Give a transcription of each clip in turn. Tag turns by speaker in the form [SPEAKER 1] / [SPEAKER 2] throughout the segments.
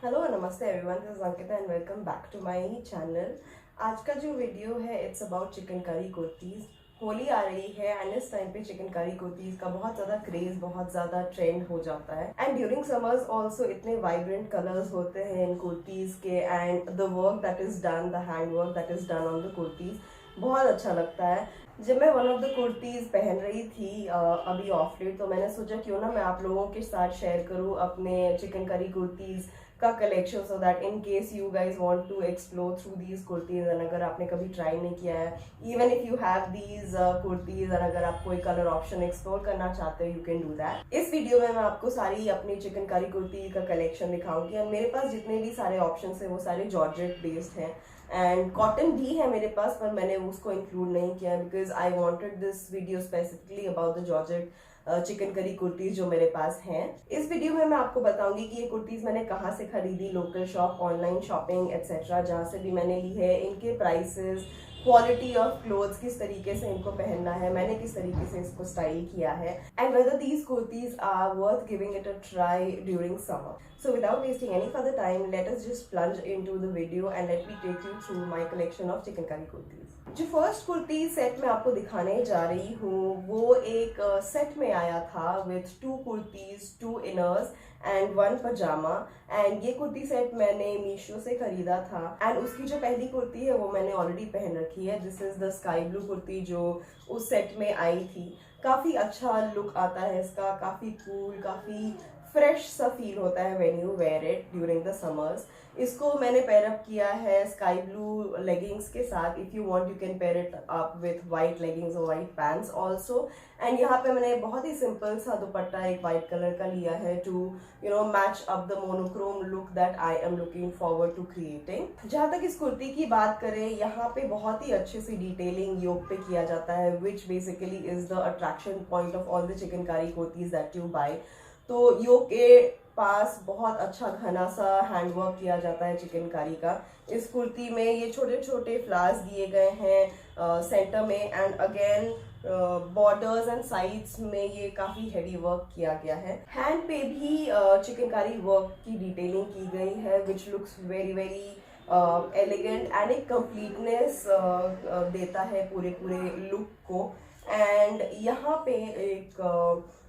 [SPEAKER 1] Hello नमस्ते everyone, this is Ankita and welcome back to my channel. आज का जो वीडियो है इट्स अबाउट चिकनकारी कुर्तीज़। होली आ रही है एंड इस टाइम पे चिकनकारी कुर्तीज़ का बहुत ज़्यादा क्रेज़, बहुत ज़्यादा ट्रेंड हो जाता है। एंड ड्यूरिंग समर्स ऑल्सो इतने वाइब्रेंट कलर्स होते हैं इन कुर्तीज़ के and the work that is done, the hand work that is done on the kurtis बहुत अच्छा लगता है। जब मैं वन ऑफ द कुर्तीज़ पहन रही थी अभी ऑफ लेट, तो मैंने सोचा क्यों ना मैं आप लोगों के साथ शेयर करूँ अपने चिकनकारी कुर्तीज़ का collection, so that in case you guys want to explore through these kurtis and अगर आपने कभी ट्राई नहीं किया है, even if you have these kurtis and अगर आप कोई कलर ऑप्शन एक्सप्लोर करना चाहते हो, यू कैन डू दैट। इस वीडियो में मैं आपको सारी अपनी चिकनकारी कुर्ती का कलेक्शन दिखाऊंगी एंड मेरे पास जितने भी सारे ऑप्शन है वो सारे जॉर्जेट बेस्ड हैं एंड कॉटन भी है मेरे पास, पर मैंने उसको इंक्लूड नहीं किया because I wanted this video specifically about the georgette chikankari kurtis जो मेरे पास हैं। इस वीडियो में मैं आपको बताऊंगी कि ये कुर्तीज मैंने कहाँ से खरीदी, local shop, online shopping etcetera, जहाँ से भी मैंने ली है, इनके प्राइसेस, क्वालिटी ऑफ क्लोथ्स, किस तरीके से इनको पहनना है, मैंने किस तरीके से इसको स्टाइल किया है and whether these kurtis are worth giving it a try during summer. So without wasting any further time, let us just plunge into the video and let me take you through my collection of chikankari kurtis. जो first kurti set मैं आपको दिखाने जा रही हूँ वो एक set में आया था with 2 kurtis, 2 inners and 1 pyjama. And ये कुर्ती सेट मैंने मीशो से खरीदा था एंड उसकी जो पहली कुर्ती है वो मैंने ऑलरेडी पहन रखी है। This is the sky blue kurti जो उस सेट में आई थी। काफी अच्छा लुक आता है इसका, काफी कूल, काफी फ्रेश सा फील होता है when you wear it during the summers. इसको मैंने पेयर अप किया है स्काई ब्लू लेगिंग्स के साथ। If you want you can pair it up with white leggings और वाइट पैंट्स ऑल्सो। एंड यहाँ पे मैंने बहुत ही सिंपल सा दुपट्टा एक वाइट कलर का लिया है to match up the monochrome look that I am looking forward to creating. जहाँ तक इस कुर्ती की बात करें, यहाँ पे बहुत ही अच्छे से डिटेलिंग योक पे किया जाता है which basically is the attraction point of all the chikankari kurtis that you buy. तो योक के पास बहुत अच्छा घना सा हैंडवर्क किया जाता है चिकनकारी का। इस कुर्ती में ये छोटे छोटे फ्लावर्स दिए गए हैं सेंटर में and again borders and sides में ये काफी हेवी वर्क किया गया है। हैंड पे भी चिकनकारी वर्क की डिटेलिंग की गई है विच looks very very elegant and एक कंप्लीटनेस देता है पूरे पूरे लुक को। एंड यहाँ पे एक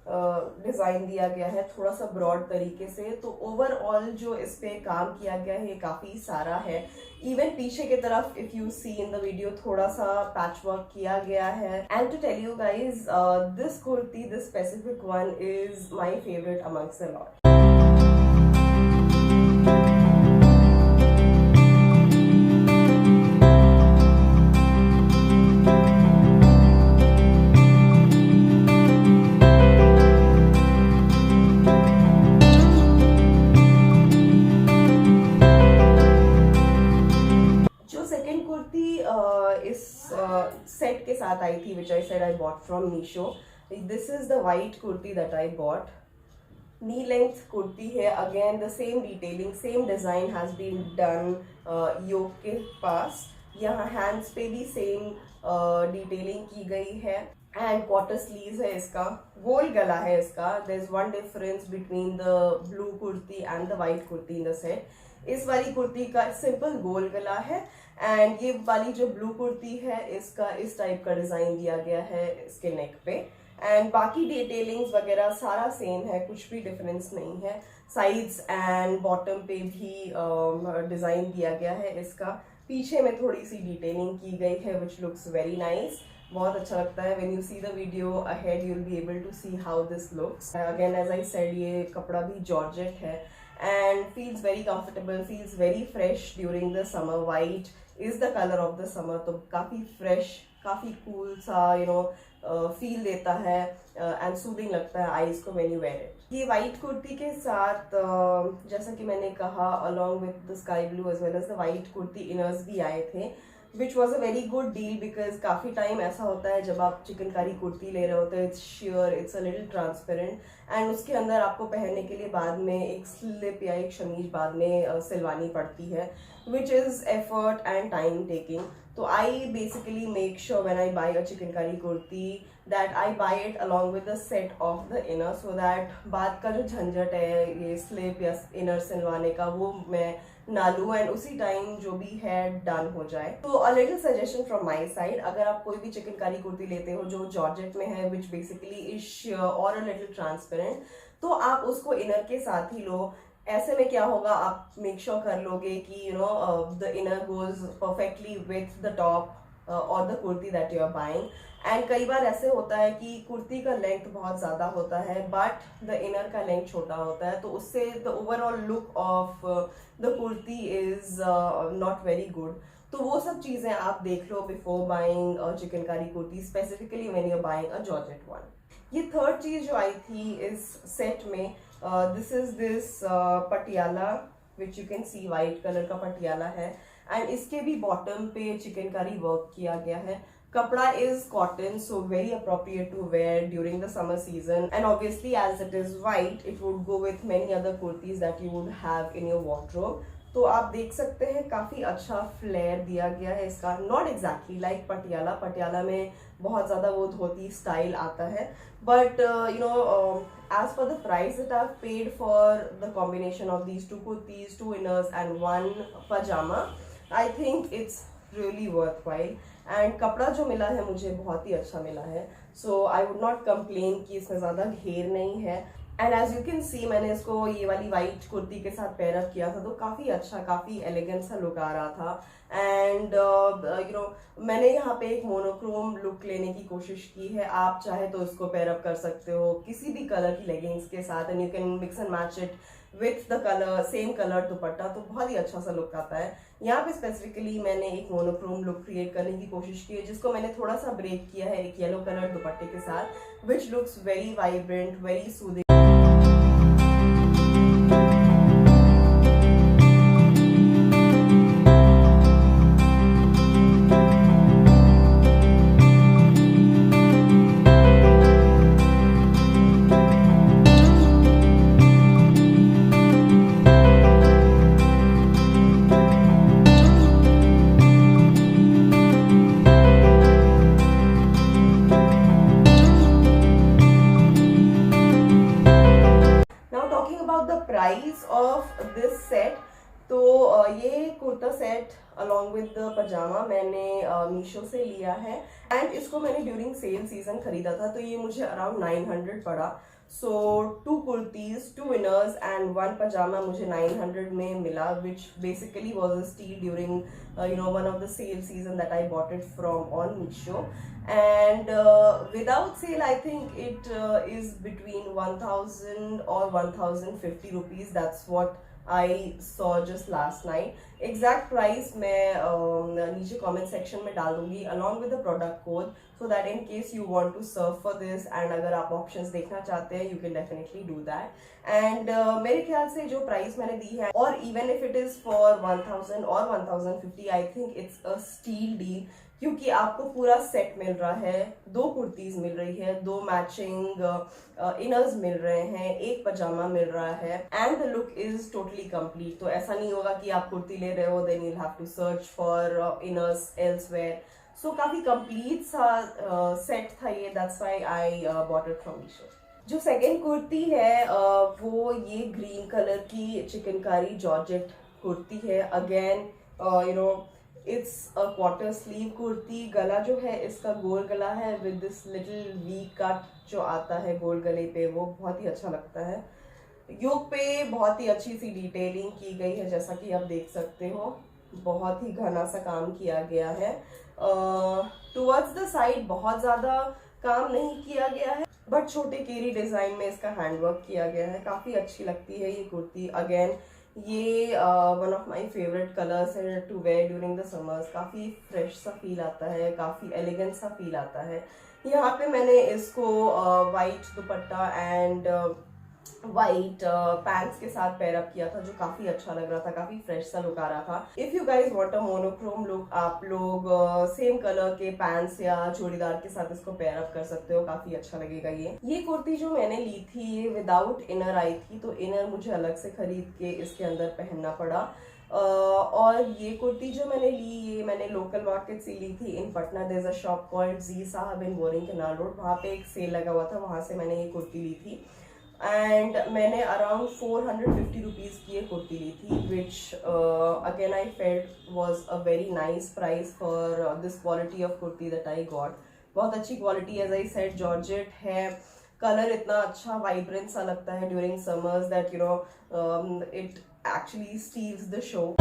[SPEAKER 1] डिज़ाइन दिया गया है थोड़ा सा ब्रॉड तरीके से। तो ओवरऑल जो इस पे काम किया गया है काफ़ी सारा है। इवन पीछे की तरफ if you see in the video थोड़ा सा पैच वर्क किया गया है। And to tell you guys, this kurti, this specific one is my favourite amongst the lot. इस सेट के साथ आई थी which I said I bought from Meesho. This is the white kurti that I bought. Knee length kurti है, again the same detailing, same design has been done yoke के पास। यहाँ hands पे भी सेम डिटेलिंग की गई है एंड क्वार्टर स्लीव्स है इसका, गोल गला है इसका। There is one difference between the blue kurti and the white kurti in the set. इस वाली कुर्ती का सिंपल गोल गला है एंड ये वाली जो ब्लू कुर्ती है इसका इस टाइप का डिजाइन दिया गया है इसके नेक पे। एंड बाकी डिटेलिंग्स वगैरह सारा सेम है, कुछ भी डिफरेंस नहीं है। साइड्स एंड बॉटम पे भी डिजाइन दिया गया है इसका। पीछे में थोड़ी सी डिटेलिंग की गई है विच लुक्स वेरी नाइस, बहुत अच्छा लगता है। When you see the video ahead you will be able to see how this looks. Again as I said, ये कपड़ा भी जॉर्जेट है and feels very comfortable, feels very fresh during the summer. White is the colour of the summer, तो काफी fresh, काफी cool सा feel देता है एंड सूदिंग लगता है आईज को व्हेन यू वेयर इट। ये वाइट कुर्ती के साथ जैसा कि मैंने कहा along with the sky blue as well as the white kurti inners भी आए थे which was a very good deal because काफ़ी टाइम ऐसा होता है जब आप चिकनकारी कुर्ती ले रहे होते हैं, it's shear, it's a little transparent and उसके अंदर आपको पहनने के लिए बाद में एक स्लिप या एक शमीज बाद में सिलवानी पड़ती है, which is effort and time taking. तो I basically make sure when I buy a chikankari kurti that I buy it along with the set of the inner, so that बाद का जो झंझट है ये स्लिप या इनर सिलवाने का वो मैं ना लूँ एंड उसी टाइम जो भी है डन हो जाए. तो a little suggestion from my side, अगर आप कोई भी चिकनकारी कुर्ती लेते हो जो जॉर्जेट में है विच बेसिकली इज और अ लिटिल ट्रांसपेरेंट, तो आप उसको इनर के साथ ही लो. ऐसे में क्या होगा, आप मेक श्योर कर लोगे कि the inner goes perfectly with the top और the kurti that you are buying. And कई बार ऐसे होता है कि कुर्ती का लेंथ बहुत ज़्यादा होता है बट द इनर का लेंथ छोटा होता है, तो उससे the overall look of the kurti is not very good. तो वो सब चीज़ें आप देख लो before buying chikankari kurti, specifically when you are buying a georgette one. ये थर्ड चीज़ जो आई थी इस सेट में, this is this Patiala which you can see, white colour का पटियाला है एंड इसके भी बॉटम पे चिकनकारी वर्क किया गया है. कपड़ा is cotton, so very appropriate to wear during the summer season, and obviously as it is white it would go with many other kurtis that you would have in your wardrobe. तो आप देख सकते हैं काफ़ी अच्छा flare दिया गया है इसका, not exactly like Patiala. Patiala में बहुत ज़्यादा वो धोती स्टाइल आता है, but as for the price that I've paid for the combination of these two kurtis, two inners and one pajama, I think it's really worthwhile. And कपड़ा जो मिला है मुझे बहुत ही अच्छा मिला है, so I would not complain कि इसमें ज़्यादा घेर नहीं है. And as you can see मैंने इसको ये वाली वाइट कुर्ती के साथ पेयर अप किया था, तो काफ़ी अच्छा, काफ़ी एलिगेंट सा लुक आ रहा था. एंड मैंने यहाँ पे एक मोनोक्रोम लुक लेने की कोशिश की है. आप चाहे तो इसको पेयर अप कर सकते हो किसी भी कलर की लेगिंग्स के साथ and you can mix and match it with the colour, same colour दुपट्टा, तो बहुत ही अच्छा सा लुक आता है. यहाँ पे स्पेसिफिकली मैंने एक मोनोक्रोम लुक क्रिएट करने की कोशिश की है जिसको मैंने थोड़ा सा ब्रेक किया है एक येलो कलर दुपट्टे के साथ, which looks very vibrant, very soothing. Price of this set, तो ये kurta set along with the pyjama मैंने मीशो से लिया है एंड इसको मैंने ड्यूरिंग सेल सीजन खरीदा था, तो ये मुझे अराउंड 900 पड़ा. सो 2 कुर्तीज, 2 इनर्स एंड 1 पजामा मुझे 900 में मिला, which basically was a steal during one of the sale season that I bought it from on Meesho. And without sale I think it is between 1000 or 1050 rupees. That's what I saw just last night. Exact price मैं नीचे comment section में डाल दूंगी along with the product code, so that in case you want to surf for this and अगर आप options देखना चाहते हैं you can definitely do that. And मेरे ख्याल से जो price मैंने दी है, और even if it is for 1000 or 1050, I think it's a steal deal, क्योंकि आपको पूरा सेट मिल रहा है. 2 कुर्तीज मिल रही है, 2 मैचिंग इनर्स मिल रहे हैं, 1 पजामा मिल रहा है and the look is totally complete. तो ऐसा नहीं होगा कि आप कुर्ती ले रहे हो then you have to search for inners elsewhere. So काफी कंप्लीट सा सेट था ये, that's why I bought it from Meesho. जो सेकेंड कुर्ती है वो ये ग्रीन कलर की चिकनकारी जॉर्जेट कुर्ती है. Again it's a quarter sleeve kurti. गला जो है इसका गोल गला है with this little V cut जो आता है गोल गले पे, वो बहुत ही अच्छा लगता है. योक पे बहुत ही अच्छी सी डिटेलिंग की गई है, जैसा कि आप देख सकते हो. बहुत ही घना सा काम किया गया है. टुवर्ड्स द साइड बहुत ज़्यादा काम नहीं किया गया है, बट छोटे केरी डिज़ाइन में इसका हैंडवर्क किया गया है. काफ़ी अच्छी लगती है ये कुर्ती. अगेन ये one of my favourite colours है to wear during the summers. काफ़ी फ्रेश सा फील आता है, काफ़ी एलिगेंट सा फील आता है. यहाँ पे मैंने इसको white dupatta and white pants के साथ पेयर अप किया था, जो काफी अच्छा लग रहा था, काफी फ्रेश सा लुक आ रहा था। If you guys want a monochrome look, आप लोग सेम कलर के पैंट्स या चूड़ीदार के साथ इसको पेयर अप कर सकते हो, काफी अच्छा लगेगा। ये कुर्ती जो मैंने ली थी ये विदाउट इनर आई थी, तो इनर मुझे अलग से खरीद के इसके अंदर पहनना पड़ा। और ये कुर्ती जो मैंने ली, ये मैंने लोकल मार्केट से ली थी in Patna. There is a shop called Ji Sahab in boring canal road, वहाँ पे एक सेल लगा हुआ था, वहाँ से मैंने ये कुर्ती ली थी। एंड मैंने अराउंड 450 रुपीज़ की ये कुर्ती ली थी, which again I felt was a very nice price for this quality of kurti that I got. बहुत अच्छी quality, as I said georgette है, कलर इतना अच्छा वाइब्रेंट सा लगता है during summers that you know it actually steals the show.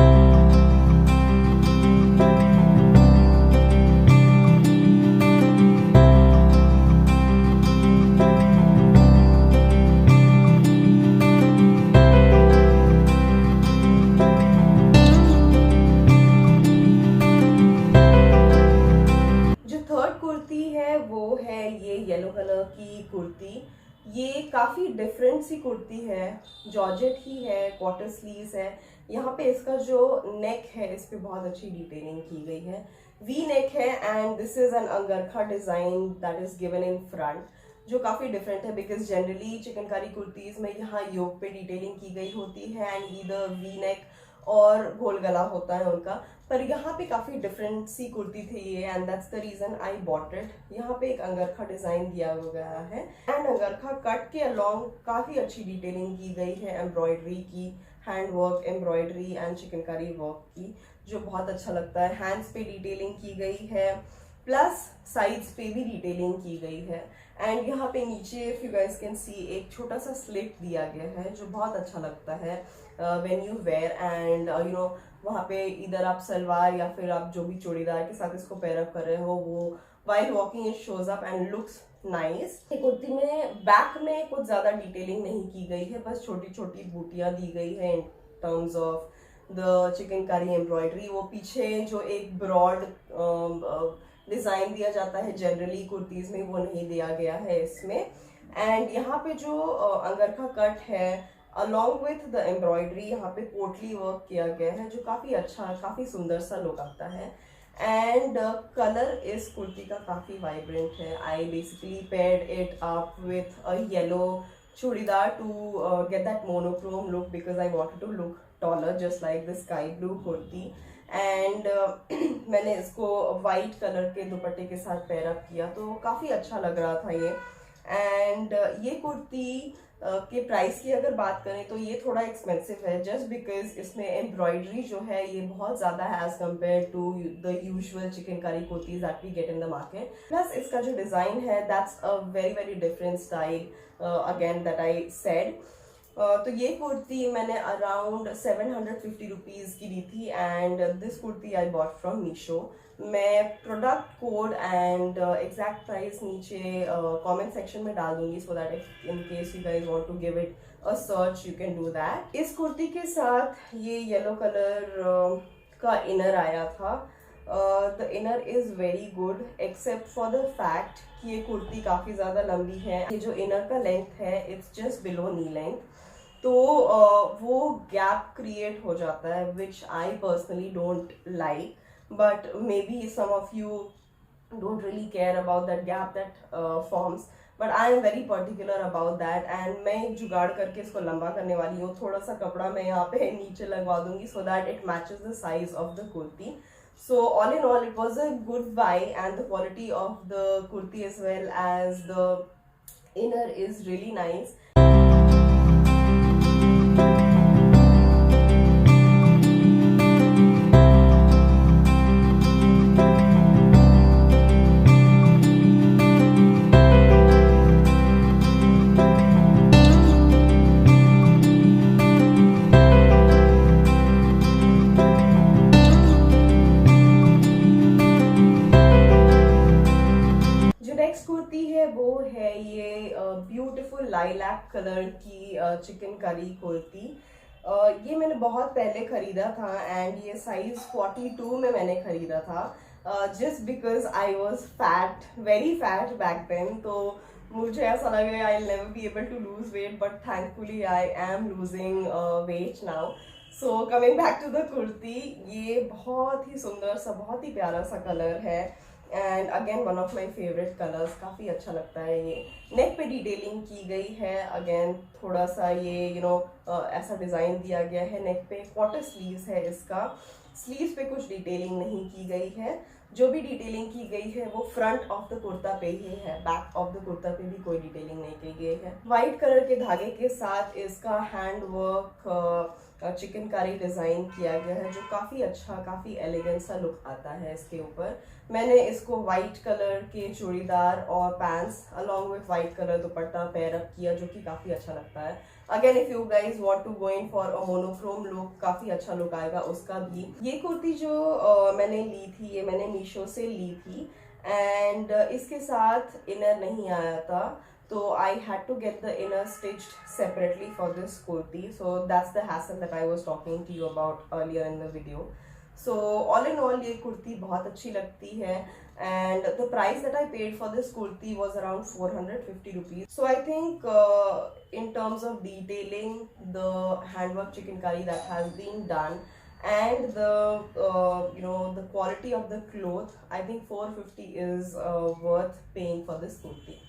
[SPEAKER 1] वो है ये येलो कलर की कुर्ती। ये काफ़ी डिफरेंट सी कुर्ती है, जॉर्जेट ही है, क्वार्टर स्लीव्स है। यहाँ पे इसका जो नेक है इस पे बहुत अच्छी डिटेलिंग की गई है, वी नेक है, and this is an अंगरखा design that is given in front, जो काफ़ी डिफरेंट है बिकॉज जनरली चिकनकारी कुर्तीज में यहाँ योक पे डिटेलिंग की गई होती है एंड ईदर वी नेक और गोल गला होता है उनका, पर यहाँ पे काफ़ी डिफरेंट सी कुर्ती थी ये, and that's the reason I bought it. यहाँ पे एक अंगरखा डिज़ाइन दिया गया है एंड अंगरखा कट के अलॉन्ग काफ़ी अच्छी डिटेलिंग की गई है, एम्ब्रॉयडरी की, hand work embroidery and chikankari work की, जो बहुत अच्छा लगता है। हैंड्स पे डिटेलिंग की गई है, प्लस साइड्स पे भी डिटेलिंग की गई है, एंड यहाँ पे नीचे if you guys can see एक छोटा सा स्लिट दिया गया है, जो बहुत अच्छा लगता है when you wear, and you know वहाँ पे इधर आप सलवार या फिर आप जो भी चूड़ीदार के साथ इसको पेयर अप कर रहे हो, वो while walking it shows up and looks nice. Kurti में बैक में कुछ ज्यादा डिटेलिंग नहीं की गई है, बस छोटी छोटी बूटियां दी गई है in terms of the chikankari embroidery. वो पीछे जो एक ब्रॉड डिजाइन दिया जाता है जनरली कुर्तीज में, वो नहीं दिया गया है इसमें। एंड यहाँ पे जो अंगरखा कट है अलॉन्ग विथ द एम्ब्रॉयडरी, यहाँ पे पोटली वर्क किया गया है, जो काफ़ी अच्छा, काफ़ी सुंदर सा लुक आता है। एंड कलर इस कुर्ती का काफ़ी वाइब्रेंट है। I basically paired it up with a yellow churidar to get that monochrome look because I wanted to look taller just like the sky blue kurti. And मैंने इसको वाइट कलर के दुपट्टे के साथ पेयर अप किया, तो काफ़ी अच्छा लग रहा था ये। एंड ये कुर्ती के प्राइस की अगर बात करें तो ये थोड़ा एक्सपेंसिव है, जस्ट बिकॉज इसमें एम्ब्रॉयडरी जो है ये बहुत ज़्यादा है as compare to the usual chikankari kurtis that we get in the market. Plus इसका जो डिज़ाइन है that's a very very different style again that I said. तो ये कुर्ती मैंने अराउंड 750 रुपीज़ की ली थी, and this kurti I bought from Meesho. मैं product code and exact price नीचे कमेंट सेक्शन में डाल दूंगी, so that in case you guys want to give it a search you can do that. इस कुर्ती के साथ ये येलो कलर का इनर आया था। The inner is very good except for the fact कि ये कुर्ती काफ़ी ज़्यादा लंबी है। ये जो इनर का लेंथ है it's just below knee length, तो वो गैप क्रिएट हो जाता है which I personally don't like, but maybe some of you don't really care about that gap that forms, but I am very particular about that, and मैं एक जुगाड़ करके इसको लंबा करने वाली हूँ। थोड़ा सा कपड़ा मैं यहाँ पे नीचे लगवा दूंगी so that it matches the size of the kurti. So all in all it was a good buy, and the quality of the kurti as well as the inner is really nice. Kurti है वो है ये beautiful lilac colour की चिकनकारी कुर्ती। ये मैंने बहुत पहले खरीदा था, एंड ये साइज 42 में मैंने खरीदा था, just because I was fat, very fat back then, तो मुझे ऐसा लगे I will never be able to lose weight, but thankfully I am losing weight now. So coming back to the kurti, ये बहुत ही सुंदर सा, बहुत ही प्यारा सा कलर है and again one of my favourite colours. काफ़ी अच्छा लगता है ये। नेक पे डिटेलिंग की गई है, अगेन थोड़ा सा ये ऐसा डिज़ाइन दिया गया है नेक पे। क्वार्टर स्लीव्स है इसका, स्लीव्स पे कुछ डिटेलिंग नहीं की गई है। जो भी डिटेलिंग की गई है वो फ्रंट ऑफ द कुर्ता पे ही है, बैक ऑफ द कुर्ता पे भी कोई डिटेलिंग नहीं की गई है। वाइट कलर के धागे के साथ इसका हैंड वर्क चिकनकारी डिज़ाइन किया गया है, जो काफ़ी अच्छा, काफ़ी एलिगेंट सा लुक आता है इसके ऊपर। मैंने इसको वाइट कलर के चूड़ीदार और pants along with white colour dupatta pair up किया, जो कि काफ़ी अच्छा लगता है। Again if you guys want to go in for a monochrome look, काफ़ी अच्छा लुक आएगा उसका भी। ये कुर्ती जो मैंने ली थी, ये मैंने मीशो से ली थी एंड इसके साथ इनर नहीं आया था, so I had to get the inner stitched separately for this kurti. So that's the hassle that I was talking to you about earlier in the video. So all in all ये कुर्ती बहुत अच्छी लगती है and the price that I paid for this kurti was around 450 rupees. So I think in terms of detailing, the handwork chikankari that has been done and the the quality of the cloth, I think 450 is worth paying for this kurti.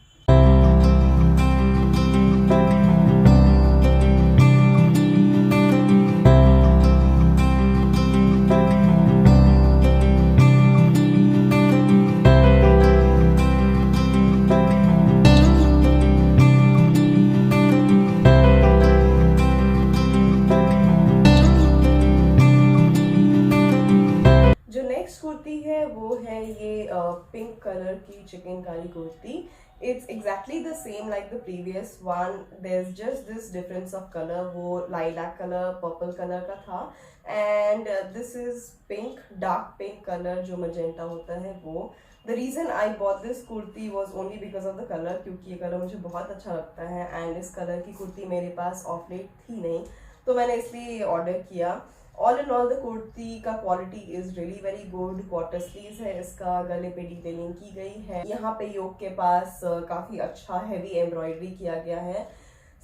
[SPEAKER 1] Kurti है वो है ये pink colour की chikankari kurti. It's exactly the same like the previous one, there is just this difference of colour. वो lilac colour, purple colour का था and this is pink, dark pink colour जो magenta होता है वो। The reason I bought this kurti was only because of the colour, क्योंकि ये colour मुझे बहुत अच्छा लगता है एंड इस कलर की कुर्ती मेरे पास ऑफ लेट थी नहीं, तो मैंने इसलिए ऑर्डर किया। All in all the kurti का quality is really very good. Quarter sleeves है इसका, गले पे डिटेलिंग की गई है, यहाँ पे योक के पास काफ़ी अच्छा हैवी एम्ब्रॉयडरी किया गया है।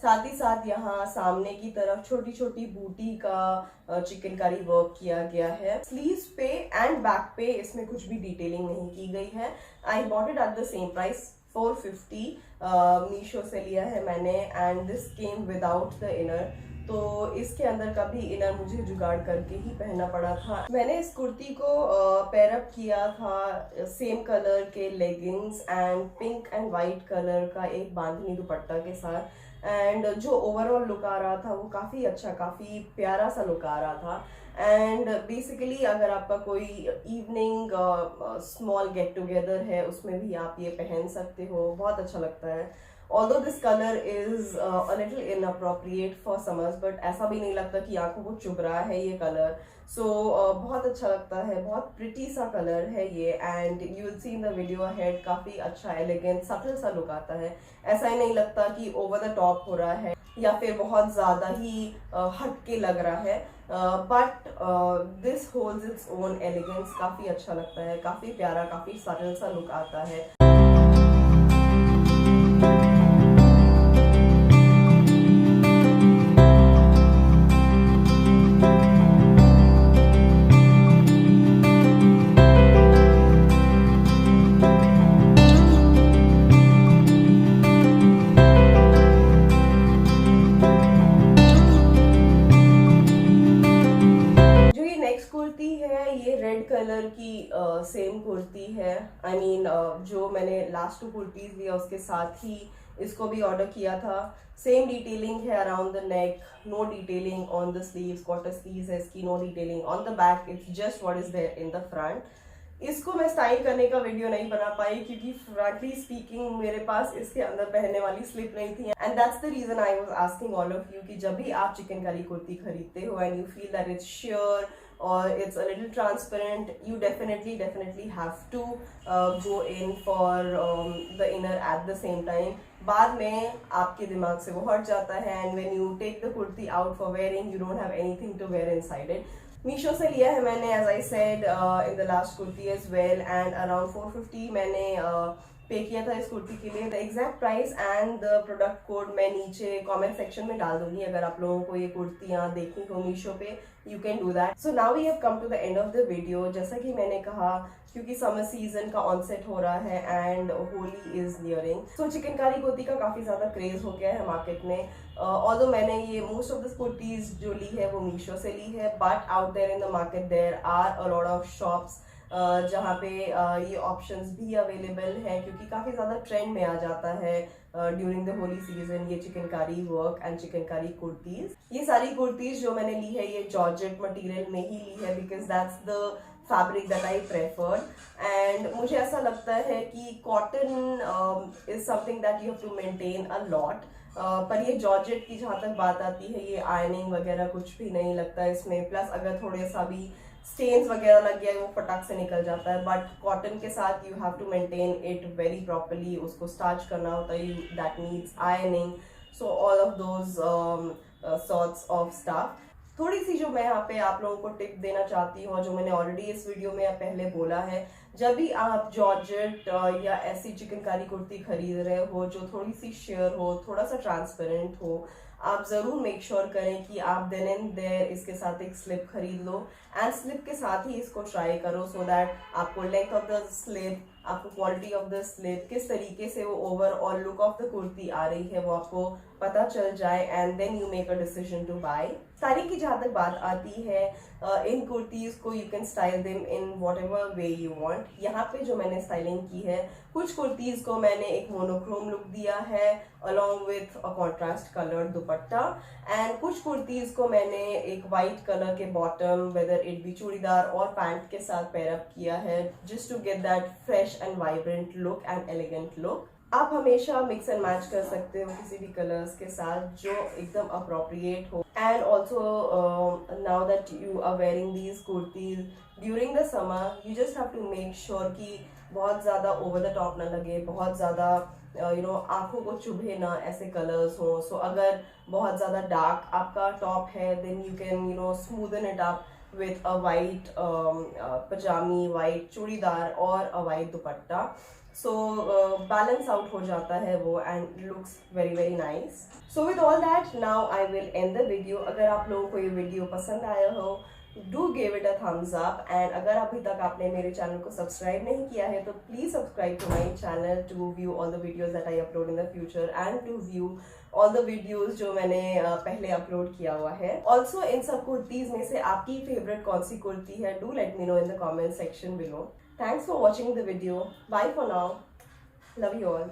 [SPEAKER 1] साथ ही साथ यहाँ सामने की तरफ छोटी छोटी बूटी का चिकनकारी वर्क किया गया है। स्लीव्स पे एंड बैक पे इसमें कुछ भी डिटेलिंग नहीं की गई है। आई bought it at the same price 450, Meesho से लिया है मैंने and this came without the inner, तो इसके अंदर का भी इनर मुझे जुगाड़ करके ही पहनना पड़ा था। मैंने इस कुर्ती को पेयर अप किया था सेम कलर के leggings and pink and white colour का एक बांधनी दुपट्टा के साथ एंड जो ओवरऑल लुक आ रहा था वो काफ़ी अच्छा, काफ़ी प्यारा सा लुक आ रहा था। एंड बेसिकली अगर आपका कोई इवनिंग स्मॉल गेट टुगेदर है उसमें भी आप ये पहन सकते हो, बहुत अच्छा लगता है। Although this color is a little inappropriate for summers, but ऐसा भी नहीं लगता कि आंखों को चुभ रहा है ये कलर। सो बहुत अच्छा लगता है, बहुत प्रिटी सा कलर है ये and you will see in the video ahead, काफ़ी अच्छा एलिगेंट सटल सा लुक आता है। ऐसा ही नहीं लगता कि ओवर द टॉप हो रहा है या फिर बहुत ज़्यादा ही हट के लग रहा है, but this holds its own elegance. काफ़ी अच्छा लगता है, काफ़ी प्यारा, काफ़ी सटल सा लुक आता है। ये रेड कलर की सेम कुर्ती है। आई मीन जो मैंने लास्ट 2 कुर्तीज लिया उसके साथ ही इसको भी ऑर्डर किया था। सेम डिटेलिंग है around the neck, no detailing on the sleeves, quarter sleeves है इसकी, no detailing on the back, it's just what is there in the front. इसको मैं स्टाइल करने का वीडियो नहीं बना पाई क्योंकि फ्रैंकली स्पीकिंग मेरे पास इसके अंदर पहनने वाली स्लिप नहीं थी and that's the reason I was asking all of you कि जब भी आप चिकनकारी कुर्ती खरीदते हो and you feel that it's sure or it's a little transparent, you definitely have to go in for the inner at the same time. बाद में आपके दिमाग से वो हट जाता है and when you take the kurti out for wearing, you don't have anything to wear inside it. Meesho से लिया है मैंने, as I said in the last kurti as well, and around 450 मैंने पे किया था इस कुर्ती के लिए। The exact price and the product code मैं नीचे कमेंट सेक्शन में डाल दूंगी। अगर आप लोगों को ये कुर्तियाँ देखनी हो मीशो पे, you can do that. So now we have come to the end of the video. जैसा कि मैंने कहा, क्योंकि समर सीजन का ऑनसेट हो रहा है एंड होली इज नियरिंग, सो चिकनकारी कुर्ती का काफी ज्यादा क्रेज हो गया है मार्केट में। ऑल्दो मैंने ये मोस्ट ऑफ द कुर्तीज जो ली है वो मीशो से ली है, but out there in the market there are a lot of shops जहाँ पे ये ऑप्शंस भी अवेलेबल है, क्योंकि काफ़ी ज़्यादा ट्रेंड में आ जाता है ड्यूरिंग द होली सीजन ये चिकनकारी वर्क एंड चिकनकारी कुर्तीज। ये सारी कुर्तीज जो मैंने ली है ये जॉर्जेट मटेरियल में ही ली है, because that's the fabric that I prefer. And मुझे ऐसा लगता है कि cotton is something that you have to maintain a lot, पर ये जॉर्जेट की जहाँ तक बात आती है, ये आयरनिंग वगैरह कुछ भी नहीं लगता इसमें। प्लस अगर थोड़े सा भी स्टेन्स वगैरह लग गया वो फटाक से निकल जाता है। बट कॉटन के साथ you have to maintain it very properly, उसको स्टार्च करना होता है, that needs ironing, so all of those sorts of stuff. थोड़ी सी जो मैं यहाँ पे आप लोगों को टिप देना चाहती हूँ, जो मैंने ऑलरेडी इस वीडियो में पहले बोला है, जब भी आप जॉर्जेट या ऐसी चिकनकारी कुर्ती खरीद रहे हो जो थोड़ी सी शेयर हो, थोड़ा सा ट्रांसपेरेंट हो, आप जरूर मेक श्योर करें कि आप देन एंड देयर इसके साथ एक स्लिप खरीद लो एंड स्लिप के साथ ही इसको ट्राई करो, सो दैट आपको लेंथ ऑफ द स्लिप, आपको क्वालिटी ऑफ द स्लिप, किस तरीके से वो overall look of the kurti आ रही है वो आपको पता चल जाए, and then you make a decision to buy. Styling की जहाँ तक बात आती है, इन कुर्तीज को you can style them in whatever way you want. यहाँ पे जो मैंने स्टाइलिंग की है, कुछ कुर्तीज को मैंने एक मोनोक्रोम लुक दिया है along with a contrast colour dupatta, and कुछ कुर्तीज को मैंने एक वाइट कलर के bottom, whether it be churidar और पैंट के साथ पेयर अप किया है, just to get that fresh and vibrant look and elegant look. आप हमेशा मिक्स एंड मैच कर सकते हो किसी भी कलर्स के साथ जो एकदम अप्रोप्रिएट हो। And also now that you are wearing these kurtis during the summer, you just have to make sure कि बहुत ज़्यादा ओवर द टॉप ना लगे, बहुत ज़्यादा आंखों को चुभे ना ऐसे कलर्स हो। सो अगर बहुत ज़्यादा डार्क आपका टॉप है, then you can smoothen it up with a white pajami, white churidar और a white dupatta, so balance out हो जाता है वो and looks very very nice. So with all that, now I will end the video. अगर आप लोगों को ये वीडियो पसंद आया हो, do give it a thumbs up, and अगर अभी तक आपने मेरे चैनल को सब्सक्राइब नहीं किया है तो please subscribe to my channel to view all the videos that I upload in the future and to view all the videos जो मैंने पहले अपलोड किया हुआ है। ऑल्सो इन सब कुर्तीज में से आपकी फेवरेट कौन सी कुर्ती है, do let me know in the comment section below. Thanks for watching the video, bye for now, love you all.